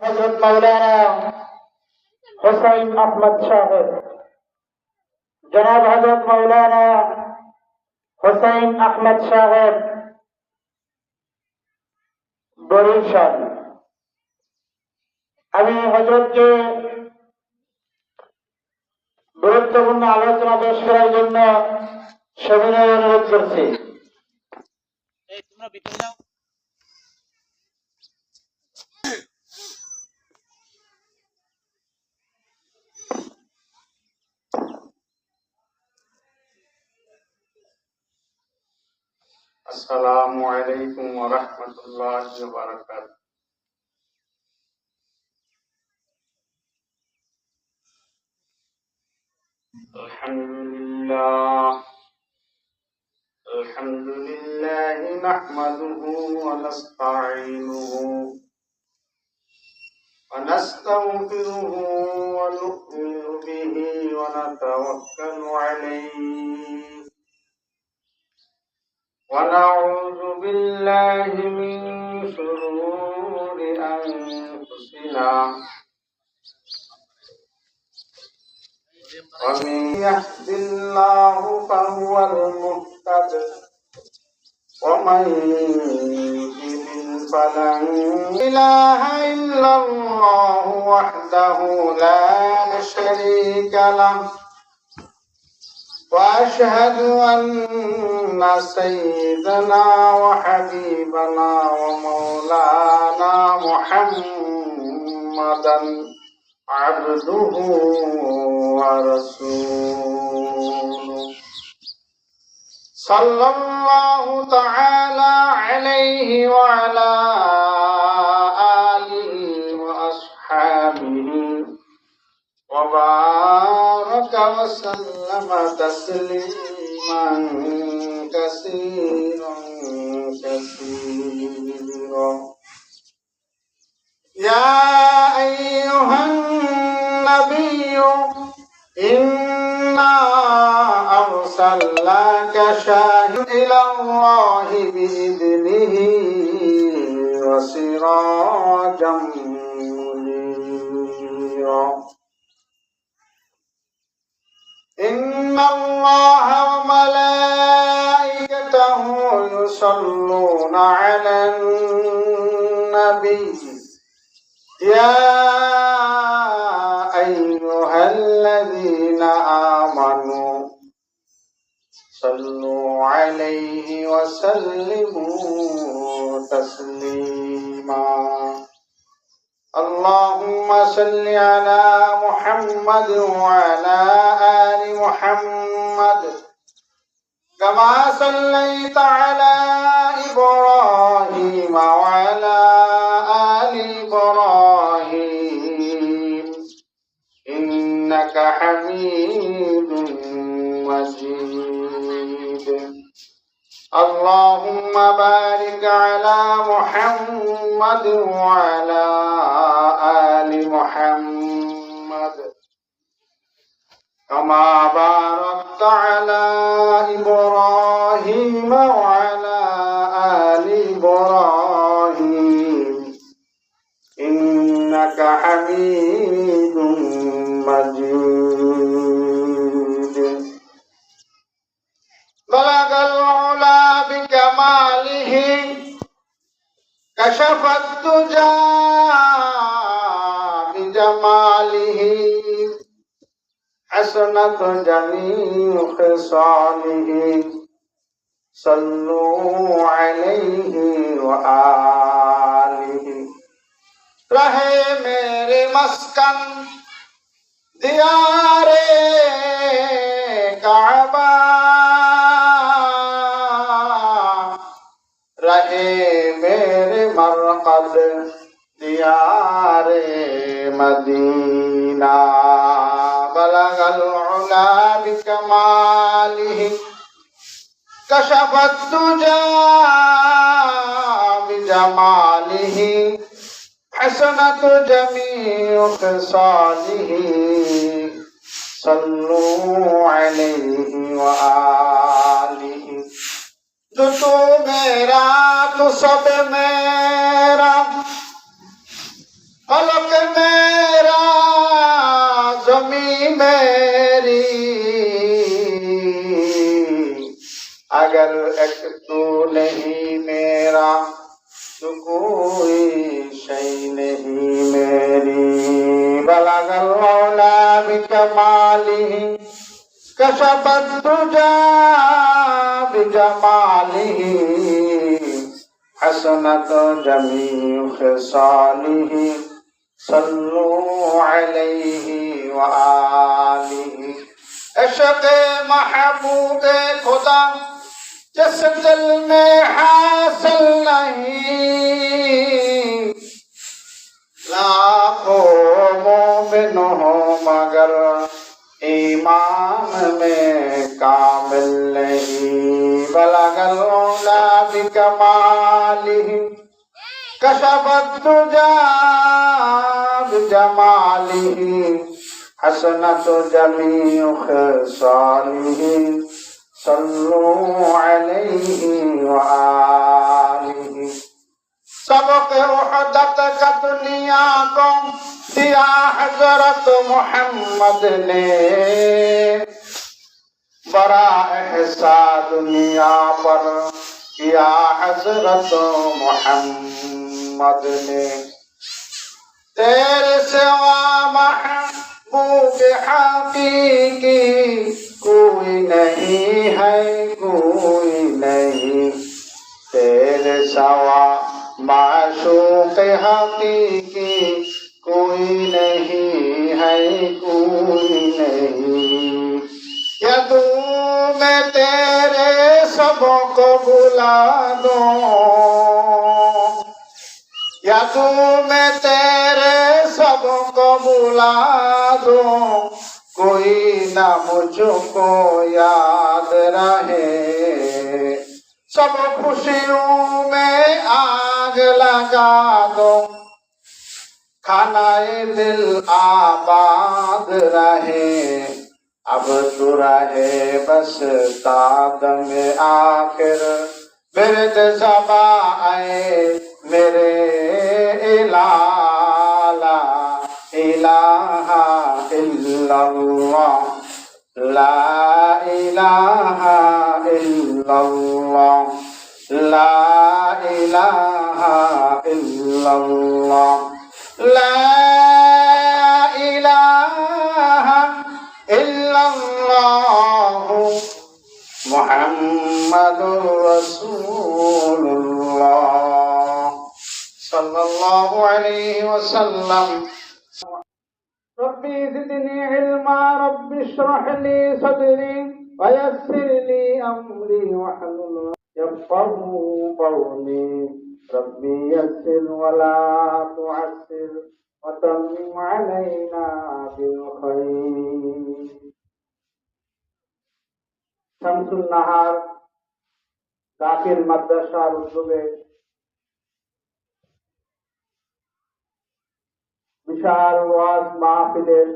হযরত মাওলানা হুসাইন আহমদ সাহেব, জনাব হযরত মাওলানা হুসাইন আহমদ সাহেব, বরিশাল। আমি হযরতকে গুরুত্বপূর্ণ আলোচনা পেশ করার জন্য সবিনয় অনুরোধ করছি। আসসালামু আলাইকুম ওয়া রাহমাতুল্লাহি ওয়া বারাকাতুহু। আলহামদুলিল্লাহ নাহমাদুহু ওয়া নাস্তাঈনুহু ওয়া নাস্তাগফিরুহু ওয়া নু'মিনু বিহি ওয়া নাতাওয়াক্কালু আলাইহি ونعوذ بالله من شرور أنفسنا ومن يهد الله فهو المهتد ومن يضلل فلن إله إلا الله وحده لا شريك له وأشهد أن سيدنا وحبيبنا ومولانا محمدا عبده ورسوله صلى الله تعالى عليه وعلى آله وأصحابه وبارك وسلم تسليما كثيرا كثيرا. يا أيها النبي إنا أرسلناك شاهدا إلى الله بإذنه وسراجا منيرا. إن الله وملائكته يصلون على النبي يا أيها الذين آمنوا صلوا عليه وسلموا تسليما. اللهم صل على محمد وعلى آل محمد كما صليت على إبراهيم وعلى آل إبراهيم إنك حميد مجيد. اللهم بارك على محمد وعلى آل محمد كما باركت على إبراهيم وعلى آل إبراهيم إنك حميد مجيد. بلغ العلا بكماله كشف الدجى بجماله حسنت جميع خصاله صلوا عليه وآله. رہے میرے مسکن دیارے کعبہ رہے میرے مرقد دیار مدینہ. بلغ العلا بکمالہ کشف الدجى بجمالہ حسنت جمیع خصالہ صلوا علیہ وآلہ. جو تو میرا تو سب میرا آله كشف الدجى بجماله حسنت جميع خصاله صلوا عليه وآله عشق محبوب خدا جس دل میں حاصل نہیں لاکھوں مومن ہو مگر ایمان میں کامل نہیں بلغ العلا بکمالہ کشف الدجى بجمالہ حسنت جميع خصاله صلوا عليه وآله سبق وحدت کا دنیا کو دیا حضرت محمد نے بڑا احسان دنیا پر کیا حضرت محمد نے تیرے سوا محبوب حقیقی کوئی نہیں ہے کوئی نہیں تیرے سوا معشوق حقیقی کوئی نہیں ہے کوئی نہیں یدو میں تیرے سبوں کو بلا دوں یدو میں تیرے سبوں کو بلا دوں کوئی نہ مجھ کو یاد رہے سب خوشیوں میں آگ لگا دو کھانائے دل آباد رہے اب تو رہے بس تادم آخر برد زباں اے میرے الہ لا الہ الا اللہ لا الہ الا اللہ لا الہ الا اللہ لا الہ الا اللہ محمد رسول اللہ صلی اللہ علیہ وسلم ربي زدني علما رب اشرح لي صدري ويسر لي امري واحلل يفقهوا قولي ربي يسر ولا تعسر وتمم علينا بالخير شمس النهار দাখিল মাদ্রাসার উদ্যোগে বিশাল ওয়াজ মাহফিলের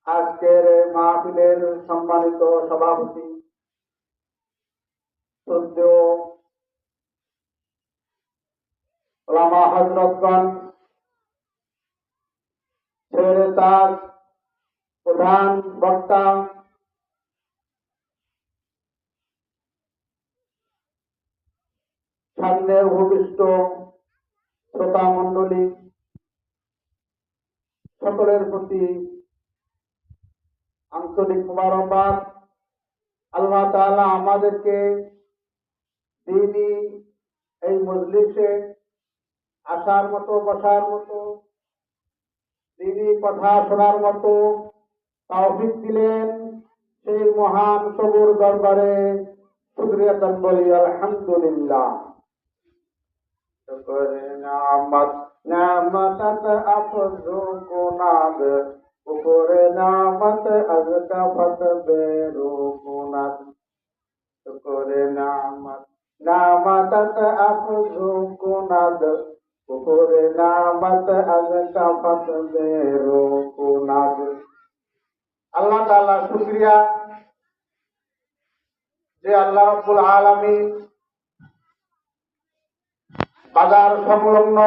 আজকের মাহফিলের সম্মানিত সভাপতি শ্রদ্ধেয় ওলামা হযরতগণ ছেড়ে তার প্রধান বক্তা সামনে ভূমিষ্ঠ শ্রোতা মণ্ডলী সকলের প্রতি আন্তরিক মোবারকবাদ আল্লাহ তাআলা আমাদেরকে দ্বীনি এই মজলিসে আসার মতো বসার মতো দ্বীনি কথা শোনার মতো তৌফিক দিলেন সেই মহান সবুর দরবারে শুকরিয়া আদান বলি আলহামদুলিল্লাহ শুকর নিয়ামত নিয়ামত আফজু কুনাদ উপরে নিয়ামত আজকাফত বেরু কুনাদ শুকর নিয়ামত নিয়ামত আফজু কুনাদ উপরে নিয়ামত আজকাফত বেরু কুনাদ আল্লাহ তাআলা শুকরিয়া যে আল্লাহ রাব্বুল আলামিন বাজার সংলগ্ন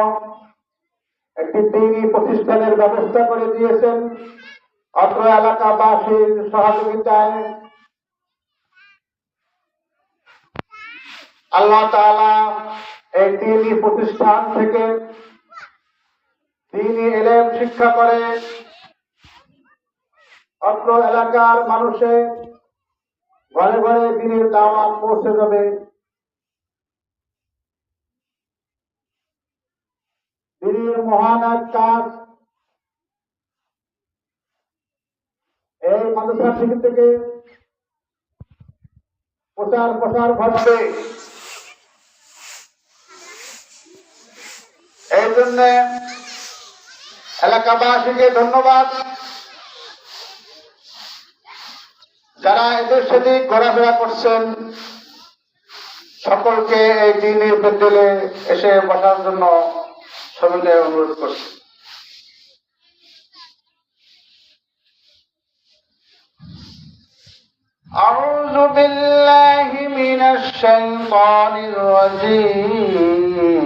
একটি দ্বীনি প্রতিষ্ঠানের ব্যবস্থা করে দিয়েছেন অত্র এলাকাবাসীর সহযোগিতায় আল্লাহ তাআলা এই দ্বীনি প্রতিষ্ঠান থেকে দ্বীনি ইলম শিক্ষা করে অত্র এলাকার মানুষের ঘরে ঘরে দ্বীনের দাওয়াত পৌঁছে যাবে। দ্বীনের মহান এক কাজ, এই মাদ্রাসা থেকে প্রচার ঘটবে। এই জন্য এলাকাবাসীকে ধন্যবাদ, যারা এদের সাথে ঘোরাফেরা করছেন। সকলকে এই দ্বীনের প্যান্ডেলে এসে বসার জন্য সবাইকে অনুরোধ করছি। أعوذ بالله من الشيطان الرجيم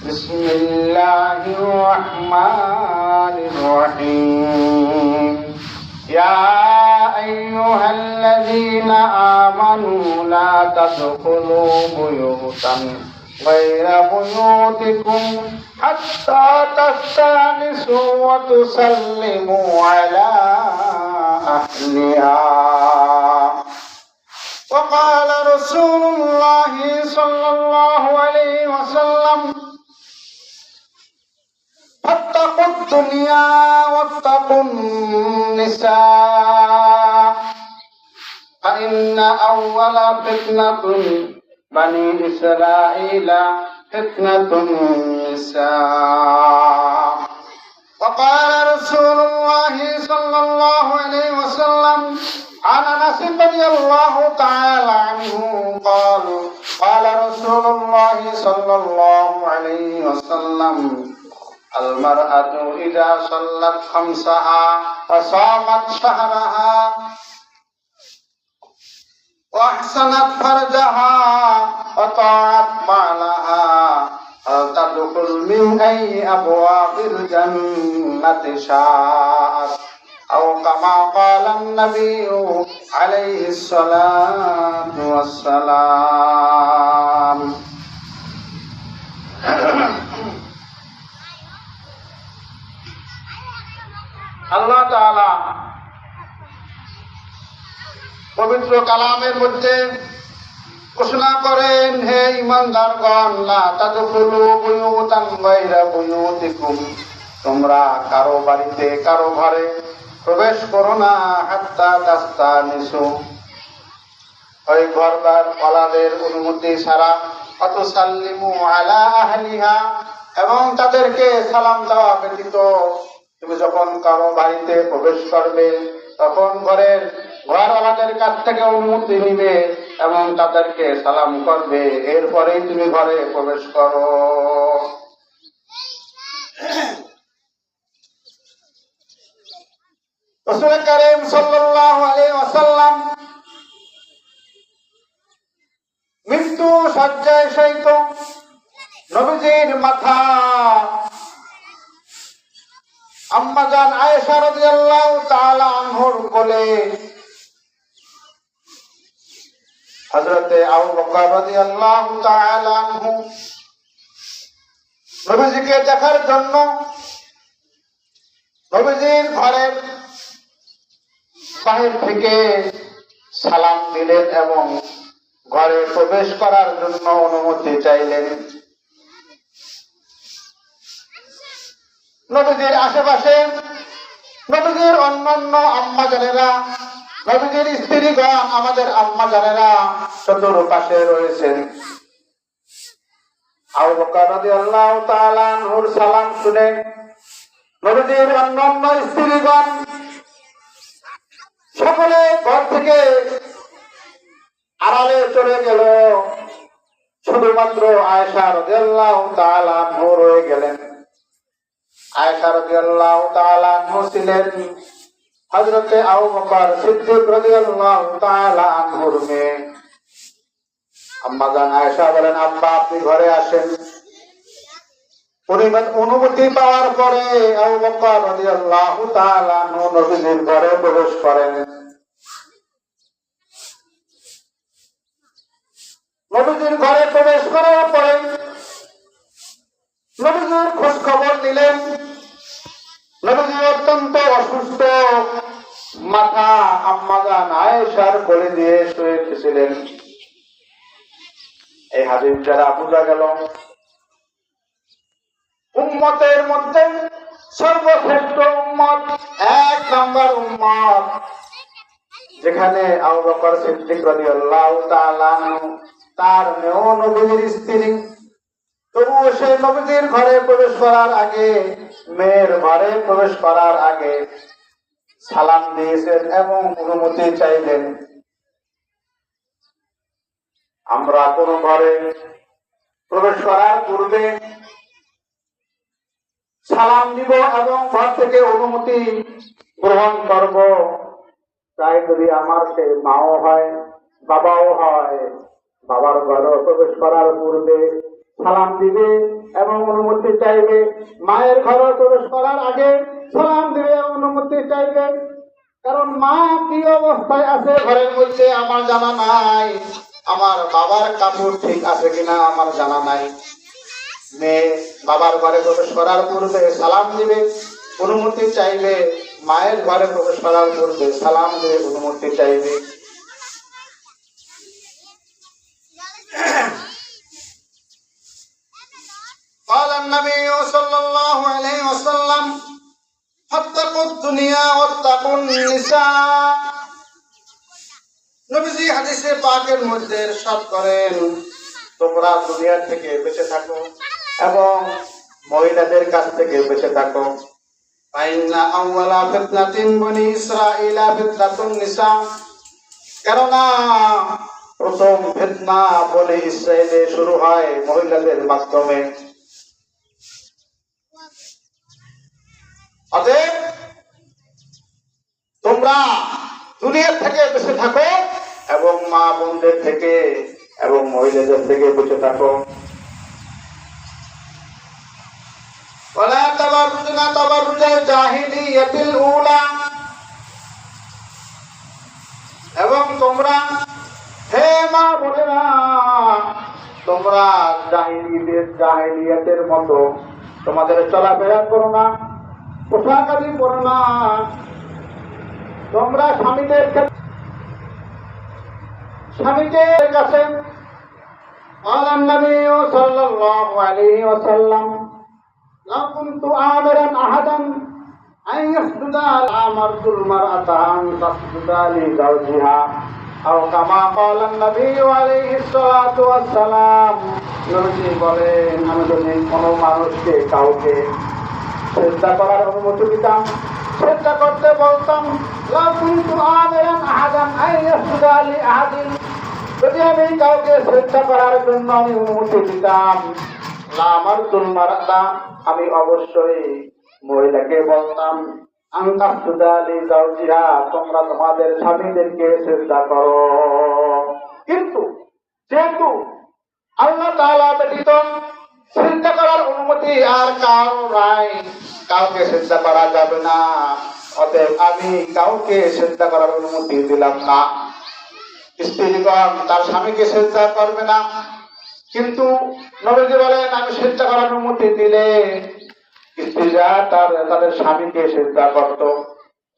بسم الله الرحمن الرحيم يا أيها الذين آمنوا لا تدخلوا بيوتا غير بيوتكم حتى تستأنسوا وتسلموا على أهلها وقال رسول الله صلى الله عليه وسلم فاتقوا الدنيا واتقوا النساء فإن أول فتنة بني إسرائيل فتنة النساء وقال رسول الله صلى الله عليه وسلم عن أنس رضي الله تعالى عنه قال رسول الله صلى الله عليه وسلم المرأة إذا صلت خمسها وصامت شهرها وأحسنت فرجها وطاعت بعلها تدخل من أي أبواب الجنة شاءت أو كما قال النبي عليه الصلاة والسلام আল্লাহ তাআলা পবিত্র কালামের মধ্যে ঘোষণা করেন, হে ঈমানদারগণ, লা তাদখুলু বুয়ুতান গায়রা বুয়ুতিকুম, তোমরা কারো বাড়িতে কারো ঘরে প্রবেশ করো না, হাত্তা তাস্তানিসু, ওই ঘরদার ওয়ালাদের অনুমতি ছাড়া, অতুসাল্লিমু আলা আহলিহা, এবং তাদেরকে সালাম দেওয়া ব্যতীত তুমি যখন কারো বাড়িতে প্রবেশ করবে তখন ঘরওয়ালাদের কাছ থেকে অনুমতি নিবে এবং তাদেরকে সালাম করবে, এরপরেই তুমি ঘরে প্রবেশ করো। রাসূল কারীম সাল্লাল্লাহু আলাইহি ওয়াসাল্লাম মৃত্যু শয্যায় শয়িত নবীজির মাথা আম্মাজান আয়েশা রাদিয়াল্লাহু তাআলা আনহুর কোলে হযরতে আবু বকর রাদিয়াল্লাহু তাআলা আনহু নবীজিকে দেখার জন্য নবীজির ঘরের বাহির থেকে সালাম দিলেন এবং ঘরে প্রবেশ করার জন্য অনুমতি চাইলেন। নবীজির আশেপাশে নবীজির অন্যান্য আম্মা জানেরা, নবীজির স্ত্রীগণ, আমাদের আম্মা জানেরা চতুর্পাশে রয়েছেন। আবু বকর রাদিয়াল্লাহু তাআলা আনহুর সালাম শুনে নবীজির অন্যান্য স্ত্রীগণ সকলে ঘর থেকে আড়ালে চলে গেল, শুধুমাত্র আয়েশা রাদিয়াল্লাহু তাআলা আনহু রয়ে গেলেন। আয়েশা রাদিয়াল্লাহু তাআলা আনহু ছিলেন হযরতে আবু বকর সিদ্দিক রাদিয়াল্লাহু তাআলা আনহুর মেয়ে। আম্মা জান আয়েশা বলেন, আব্বা আপনি ঘরে আসেন। অনুমতি পাওয়ার পরে আবু বকর রাদিয়াল্লাহু তাআলা আনহু নবীজির ঘরে প্রবেশ করেন। নবীজির ঘরে প্রবেশ করার পরে নবীজির খোঁজ খবর নিলেন, অত্যন্ত অসুস্থ, মাথা আম্মাজান আয়েশার কোলে দিয়ে শুয়েছিলেন। এই হাদিস যারা বোঝা গেল উম্মতের মধ্যে সর্বশ্রেষ্ঠ উম্মত, এক নাম্বার উম্মত, যেখানে আবু বকর সিদ্দিক রাদিয়াল্লাহু তাআলা আনহু তার মেয়ে নবীর স্ত্রী, তবুও সে নবীর ঘরে প্রবেশ করার আগে, মেয়ের ঘরে প্রবেশ করার আগে সালাম দিয়েছেন এবং অনুমতি চাইলেন। আমরা কোন ঘরে প্রবেশ করার পূর্বে সালাম দিব এবং ঘর থেকে অনুমতি গ্রহণ করব, তাই যদি আমার সে মাও হয় বাবাও হয়, বাবার ঘরে প্রবেশ করার পূর্বে সালাম দিবে এবং অনুমতি চাইবে, মায়ের ঘরে প্রবেশ করার আগে সালাম দিবে অনুমতি চাইবে। কারণ মা কি অবস্থায় আছে ঘরের মধ্যে আমার জানা নাই, আমার বাবার কাপড় ঠিক আছে কিনা আমার জানা নাই। মেয়ে বাবার ঘরে প্রবেশ করার পূর্বে সালাম দিবে, অনুমতি চাইবে, মায়ের ঘরে প্রবেশ করার পূর্বে সালাম দিবে, অনুমতি চাইবে। قال النبي صلى الله عليه وسلم فاتقوا الدنيا واتقوا النساء। নবীজি হাদিসে পাকের মধ্যে ইরশাদ করেন, তোমরা দুনিয়া থেকে বেঁচে থাকো এবং মহিলাদের কাছ থেকে বেঁচে থাকো। ফাইন্না আউওয়ালা ফিতনাতিন বনি ইসরাঈলা ফিতনাতুন নিসা। কেননা প্রথম ফিতনা বনি ইসরাইলে শুরু হয় মহিলাদের মাধ্যমে। অতএব তোমরা দুনিয়া থেকে বেঁচে থাকো এবং মা বোনদের থেকে এবং মহিলাদের থেকে বেঁচে থাকো। ওয়ালা তাবাররুজনা তাবাররুজাল জাহিলিয়াতিল উলা। এবং তোমরা, হে মা বোনেরা, তোমরা জাহিলিয়াতের মতো তোমাদের চলাফেরা করো না, পোশাক আদি করো না। তোমরা স্বামীদের কাছে قال النبي صلى الله عليه وسلم لو كنت آمرا أحدا أن يسجد لأمرت المرأة أن تسجد لزوجها أو كما قال النبي عليه الصلاة والسلام। নবীজি বলেন, আমি যদি কোনো মানুষকে কাউকে সেজদা করার অনুমতি দিতাম, সেজদা করতে বলতাম, লাউ কুনতু আমিরান আহাদান আন ইয়াসজুদা লিআহাদিন, যদি আমি কাউকে সেজদা করার জন্য আমি অনুমতি দিতাম, লামারতুল মারআতা, আমি অবশ্যই মহিলাকে বলতাম, আন তাসজুদা লিজাওজিহা, তোমরা তোমাদের স্বামীদেরকে সেজদা করো। কিন্তু যেহেতু আল্লাহ তাআলা ব্যতীত সিজদা করার অনুমতি আর কারো নাই, কাউকে সিজদা করা যাবে না, অতএব আমি কাউকে সিজদা করার অনুমতি দিলাম না। স্ত্রীগণ তার স্বামীকে সিজদা করবে না, কিন্তু নবীজি বলেন, আমি সিজদা করার অনুমতি দিলে স্ত্রীরা তাদের স্বামীকে সিজদা করত।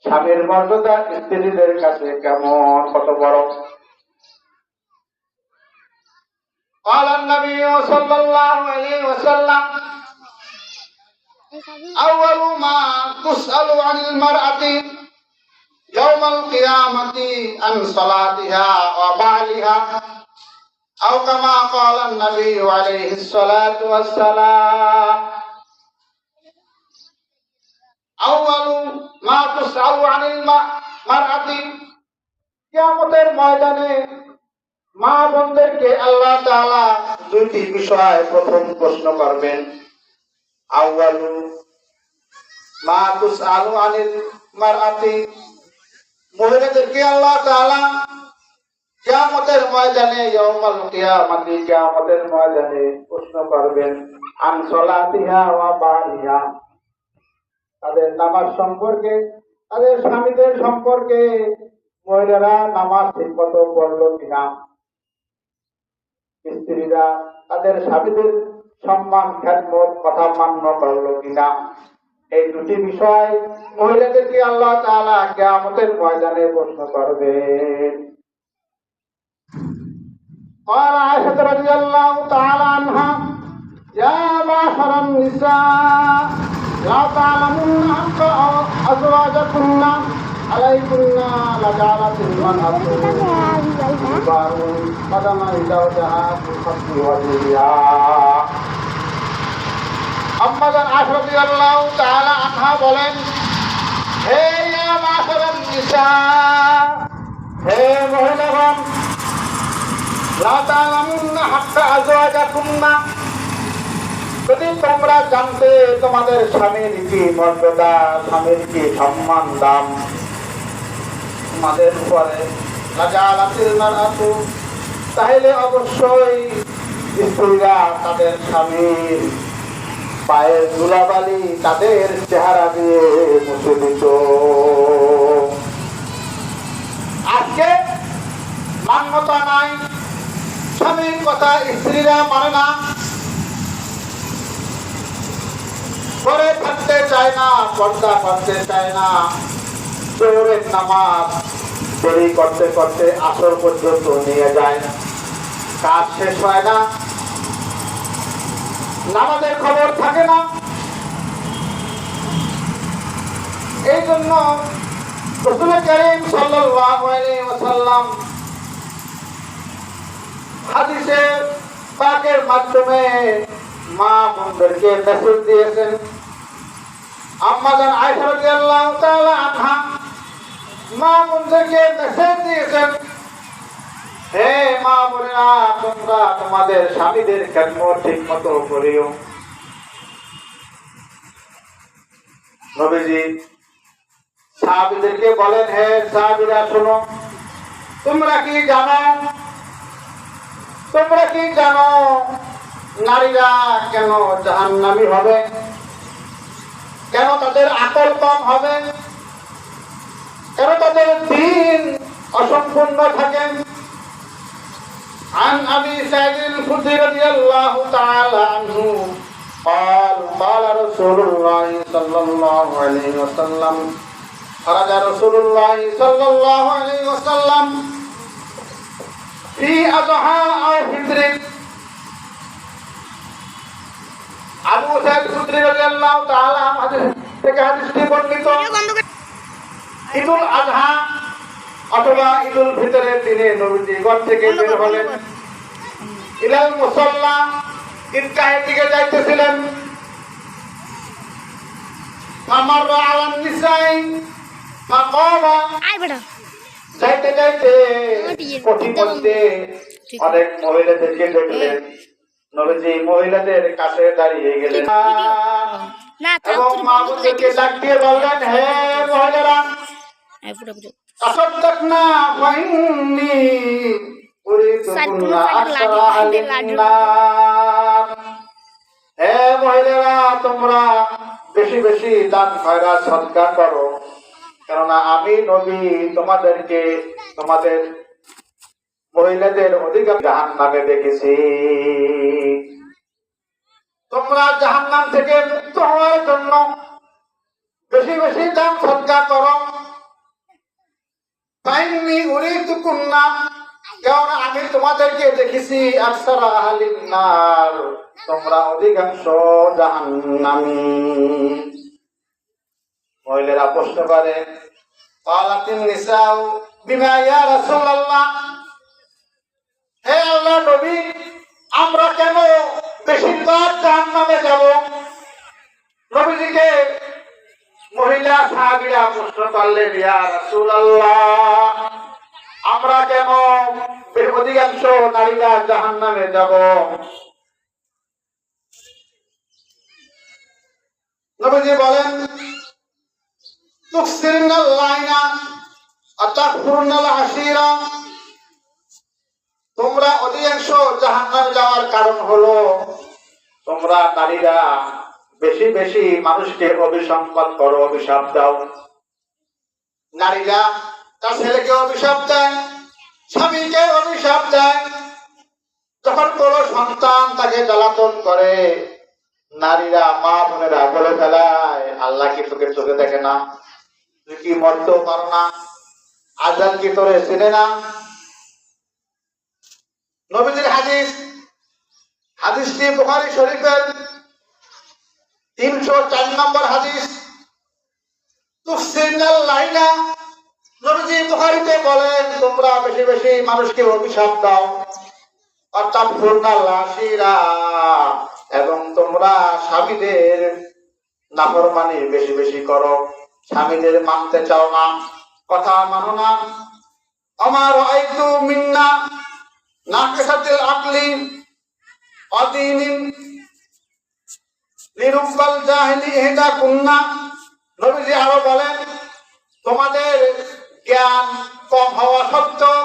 স্বামীর মর্যাদা স্ত্রীদের কাছে কেমন, কত বড়। قال النبي صلى الله عليه وسلم أول ما تسأل عن المرأة يوم القيامة عن صلاتها وبالها أو كما قال النبي عليه الصلاة والسلام أول ما تسأل عن المرأة কিয়ামতের ময়দানে মা বোনদেরকে আল্লাহ তাআলা দুইটি বিষয় প্রথম প্রশ্ন করবেন। আউয়ালু মা তুসআলু আনিল মারআতি, মহিলাদেরকে আল্লাহ তাআলা কিয়ামতের ময়দানে, ইয়াউমাল কিয়ামাতি, কিয়ামতের ময়দানে প্রশ্ন করবেন আন সলাতিহা ওয়া বালিহা, তাদের নামাজ সম্পর্কে, তাদের স্বামীদের সম্পর্কে। মহিলারা নামাজ ঠিকমতো পড়লো কিনা, স্ত্রীরা তাদের স্বামীদের সম্মান খেদমত কথা মান্য করলো কিনা, এই দুটি বিষয় মহিলাদেরকে আল্লাহ তাআলা কিয়ামতের ময়দানে প্রশ্ন করবেন। قال عائشة رضي الله تعالى عنها يا معشر النساء لا تعلمن حق أزواجكن عليكن لجعلت المرأة كبار قدم زوجها في خصف وجهها আম্মাজান আয়েশা রাদিয়াল্লাহু তাআলা আনহা বলেন, হে ইয়া মাশারান নিসা, হে মহিলাগণ, লা তা'লামুন্না হাক্কা আজওয়াজাকুন্না, যদি তোমরা জানতে তোমাদের স্বামীর কি মর্যাদা, স্বামীর কি সম্মান দাম তোমাদের উপরে, লাজালাতিল মারআতু, তাহলে অবশ্যই স্ত্রীরা তাদের স্বামীর পায়ের ধুলাবালি তাদের চেহারা দিয়ে মুছে দিত। আজকে মান্যতা নাই, স্বামীর কথা স্ত্রীরা মানে না, করে থাকতে চায় না, পর্দা করতে চায় না, জোহরের নামাজ দেরি করতে করতে আসর পর্যন্ত নিয়ে যায়, কাজ শেষ হয় না, নামাজের খবর থাকে না। এই জন্য রাসূল কারীম সাল্লাল্লাহু আলাইহি ওয়াসাল্লাম হাদিসে পাকের মাধ্যমে মা বোনদেরকে মেসেজ দিয়েছেন। আম্মাজান আয়েশা রাদিয়াল্লাহু তাআলা আনহা মা বোনদেরকে মেসেজ দিয়েছেন, হে মা বোনেরা, তোমরা তোমাদের স্বামীদের খেদমত ঠিক মতো করিও। নবীজি সাহাবীদেরকে বলেন, হে সাহাবীরা শোনো, তোমরা কি জানো নারীরা কেন জাহান্নামী হবে, কেন তাদের আকল কম হবে, কেন তাদের দ্বীন অসম্পূর্ণ থাকে? عن أبي سعيد الخدري رضي الله تعالى عنه قال قال رسول الله صلى الله عليه وسلم خرج رسول الله صلى الله عليه وسلم في أضحى أو فطر। আবু সাঈদ খুদরি রাদিয়াল্লাহু তাআলা আমাদের থেকে হাদিসটি বর্ণিত। ঈদুল আযহা অথবা ঈদুল ফিতরের দিনে নবীজি ঘর থেকে বের হলেন, ইলাল মুসাল্লা, ঈদগাহের দিকে যাইতেছিলেন। আমাররা আলান নিসাই ফাকালা, যাইতে যাইতে পথিমধ্যে অনেক মহিলাদেরকে দেখলেন। নবীজি মহিলাদের কাছে দাঁড়িয়ে গেলেন এবং মা বোনদেরকে ডাক দিয়ে বললেন, হে মহিলারা, তাসাদ্দাকনা ফাইন্নী উরিদুকুন্না আকসারা আহলিন নার। হে মহিলারা, তোমরা বেশি বেশি দান খয়রাত সদকা করো, কেননা আমি নবী তোমাদেরকে, তোমাদের মহিলাদের অধিকার জাহান্নামে দেখেছি। তোমরা জাহান্নাম থেকে মুক্ত হওয়ার জন্য বেশি বেশি দান সদকা করো। ফাইন্নী উরিদুকুন্না, কারণ আমি তোমাদেরকে দেখেছি আকসারা আহলিন নার, তোমরা অধিকাংশ জাহান্নামী। মহিলারা প্রশ্ন করে, ক্বালাতিন নিসাউ বিমা ইয়া রাসূলুল্লাহ, হে আল্লাহর নবী, আমরা কেন বেশিরভাগ জাহান্নামে যাব? নবীজিকে মহিলা সাহাবীরা প্রশ্ন করলেন, ইয়া রাসূলুল্লাহ, আমরা কেন অধিকাংশ নারীরা জাহান্নামে যাব? নবীজি বলেন, তুকসিরনাল লাইনা আতাকফুরনাল আশিরা, তোমরা অধিকাংশ জাহান্নামে যাওয়ার কারণ হলো তোমরা নারীরা বেশি বেশি মানুষকে অভিসম্পাদ করো, অভিশাপ দাও। নারীরা তার ছেলেকে অভিশাপ দেয়, স্বামীকে অভিশাপ দেয়। যখন কোনো সন্তান তাকে জ্বালাতন করে, নারীরা মা বোনেরা বলে ফেলায়, আল্লাহ কি তোকে চোখে দেখে না? তুই কি মরতেও পারো না? আজান কি তোরে চেনে না? নবীজির হাদিস, হাদিসটি বুখারী শরীফের 304 নম্বর হাদিস। তুফসিরনাল লাইনা, নবীজি বুখারীতে বলেন, তোমরা বেশি বেশি মানুষকে অভিশাপ দাও, অর্থাৎ ফুরনাল আশিরা, এবং তোমরা স্বামীদের নাফরমানি বেশি বেশি করো। স্বামীদের মানতে চাও না, কথা মানো না। আমার আইতু মিন্না নাকিসাতিল আকলি অদিনিন লিরুব্বাল জাহিলি ইহদা কুন্না। নবীজি আরো বলেন, তোমাদের জ্ঞান কম হওয়া সত্ত্বেও,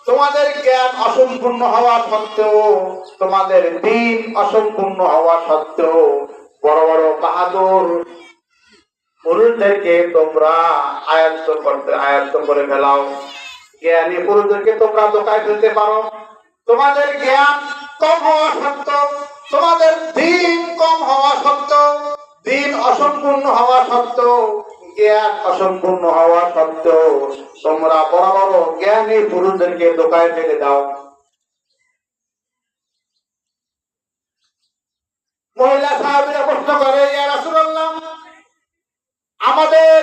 তোমাদের জ্ঞান অসম্পূর্ণ হওয়া সত্ত্বেও, তোমাদের দিন অসম্পূর্ণ হওয়া সত্ত্বেও বড় বড় বাহাদুর পুরুষদেরকে তোমরা আয়ত্ত করে ফেলাও। জ্ঞানী পুরুষদেরকে তোমরা দোকায় ফেলতে পারো। তোমাদের জ্ঞান কম হওয়া সত্ত্বেও, তোমাদের দিন কম হওয়া সত্ত্বেও, দিন অসম্পূর্ণ হওয়া সত্ত্বেও, জ্ঞান অসম্পূর্ণ হওয়া সত্ত্বেও তোমরা বড় বড় জ্ঞানী পুরুষদেরকে দোকায় ফেলে দাও। মহিলা সাহাবীরা প্রশ্ন করে, ইয়া রাসূলুল্লাহ, আমাদের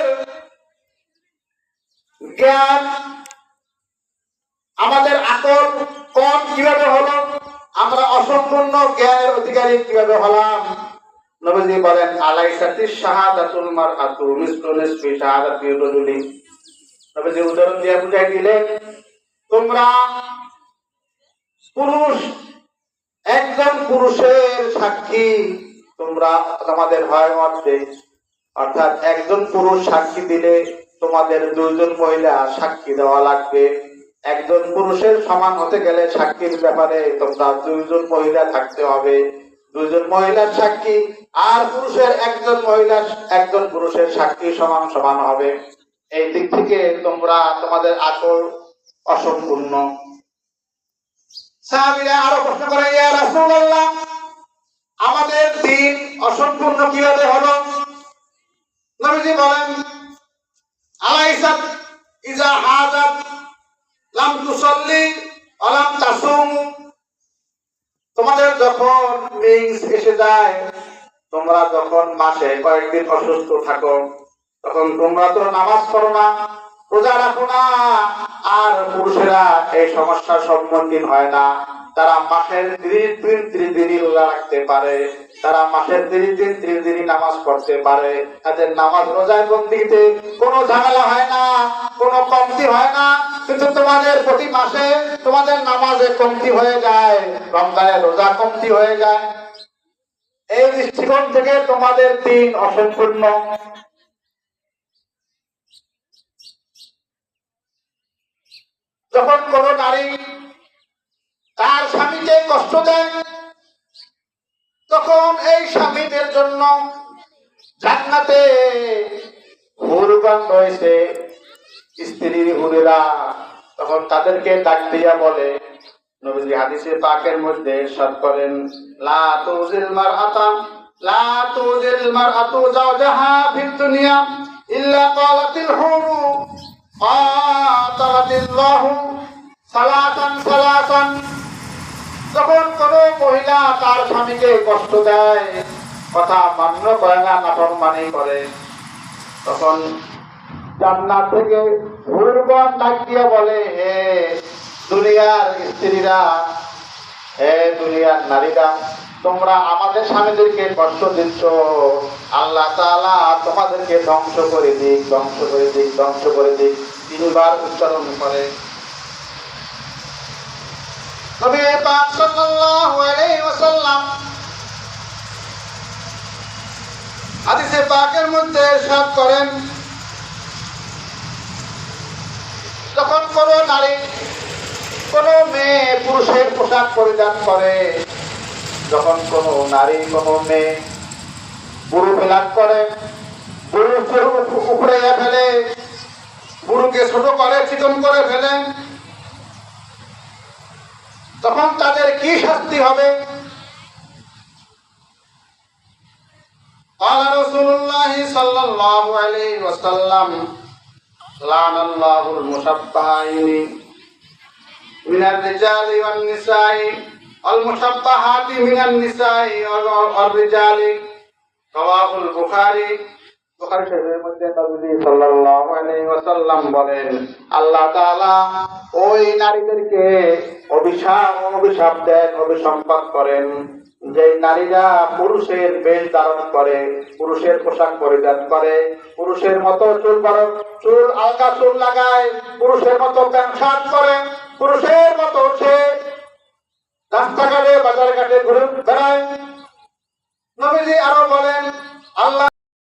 জ্ঞান, আমাদের আকল কম কিভাবে হলো? আমরা অসম্পূর্ণ জ্ঞানের অধিকারী কিভাবে হলাম? নবীজি বলেন, আলাইসাতিশ শাহাদাতুল মারআতু মিসলু নিসফি শাহাদাতির রাজুলি। নবীজি উদাহরণ দিয়ে বুঝাই দিলেন, তোমরা পুরুষ, একজন পুরুষের সাক্ষী তোমরা তোমাদের হয় মধ্যে, অর্থাৎ একজন পুরুষ সাক্ষী দিলে তোমাদের দুইজন মহিলা সাক্ষী দেওয়া লাগবে। একজন পুরুষের সমান হতে গেলে সাক্ষীর ব্যাপারে তোমরা দুইজন মহিলা থাকতে হবে। দুইজন মহিলার সাক্ষী আর পুরুষের একজন পুরুষের সাক্ষী সমান সমান হবে। এই দিক থেকে তোমরা তোমাদের আকল অসম্পূর্ণ। সাহাবীরা আরো প্রশ্ন করে, ইয়া রাসূলুল্লাহ, আমাদের দিন অসম্পূর্ণ কিভাবে হলো? নবীজি বলেন, আলাইসাত ইজা হাজাত লাম তুসাল্লি ওয়া লাম তাসুম। তোমাদের যখন মিন্স এসে যায়, তোমরা যখন মাসে কয়েকদিন অসুস্থ থাকো, তখন তোমরা তো নামাজ পড়ো না, রোজা রাখো না। আর পুরুষেরা এই সমস্যার সম্মুখীন হয় না। তারা মাসের 30 দিনই রোজা রাখতে পারে, তারা মাসের 30 দিনই নামাজ পড়তে পারে। তাদের নামাজ রোজায় বন্দিতে কোনো ঝামেলা হয় না, কোনো কমতি হয় না। কিন্তু তোমাদের প্রতি মাসে তোমাদের নামাজে কমতি হয়ে যায়, রমজানের রোজা কমতি হয়ে যায়। এই দৃষ্টিকোণ থেকে তোমাদের দিন অসম্পূর্ণ। যখন কোন নারী তার স্বামীকে কষ্ট দেয়, তখন এই স্বামীদের জন্য জান্নাতে হুরবান রয়েছে, স্ত্রীর হুরেরা। তখন তাদেরকে ডাক দিয়া বলে, নবীজি হাদিসে পাকের মধ্যে ইরশাদ করেন, লা তুজিল মারআতু যাওজাহা ফিদ দুনিয়া ইল্লা ক্বালাতিল হুরু ক্বাতালাতিল্লাহু সালাতান। যখন কোন মহিলা তার স্বামীকে কষ্ট দেয়, কথা মান্য করে না, নাফরমানি করে, তখন জান্নাত থেকে হুরগণ ডাক দিয়ে বলে, হে দুনিয়ার স্ত্রীরা, হে দুনিয়ার নারীরা, তোমরা আমাদের স্বামীদেরকে কষ্ট দিচ্ছ, আল্লাহ তাআলা তোমাদেরকে ধ্বংস করে দিক, ধ্বংস করে দিক, ধ্বংস করে দিক। 3 বার উচ্চারণ করে। নবী পাক সাল্লাল্লাহু আলাইহি ওয়াসাল্লাম হাদিসে পাকের মধ্যে ইরশাদ করেন, যখন কোন নারী, কোন মেয়ে পুরুষের পোশাক পরিধান করে, যখন কোন নারী, কোন মেয়ে বুড়ো ফেলাক করে, বুড়োকে উপরে ফেলে, বুড়োকে ছোট করে, চিকন করে ফেলে, তখন তাদের কি শাস্তি হবে? قال رسول الله صلى الله عليه وسلم لعن الله المشبهين من الرجال والنساء المشبهات من النساء والرجال رواه البخاري বুখারী শরীফের মধ্যে নবী সাল্লাল্লাহু আলাইহি ওয়াসাল্লাম বলেন আল্লাহ তাআলা ওই নারীদেরকে অভিশাপ দেন অভিসম্পাত করেন যে নারীরা পুরুষের বেশ ধারণ করে পুরুষের পোশাক পরিধান করে পুরুষের মতো চুল আলগা চুল লাগায় পুরুষের মতো প্যান্ট শার্ট করে পুরুষের মতো সে রাস্তাঘাটে বাজারঘাটে ঘুরে বেড়ায় নবীজি আরো বলেন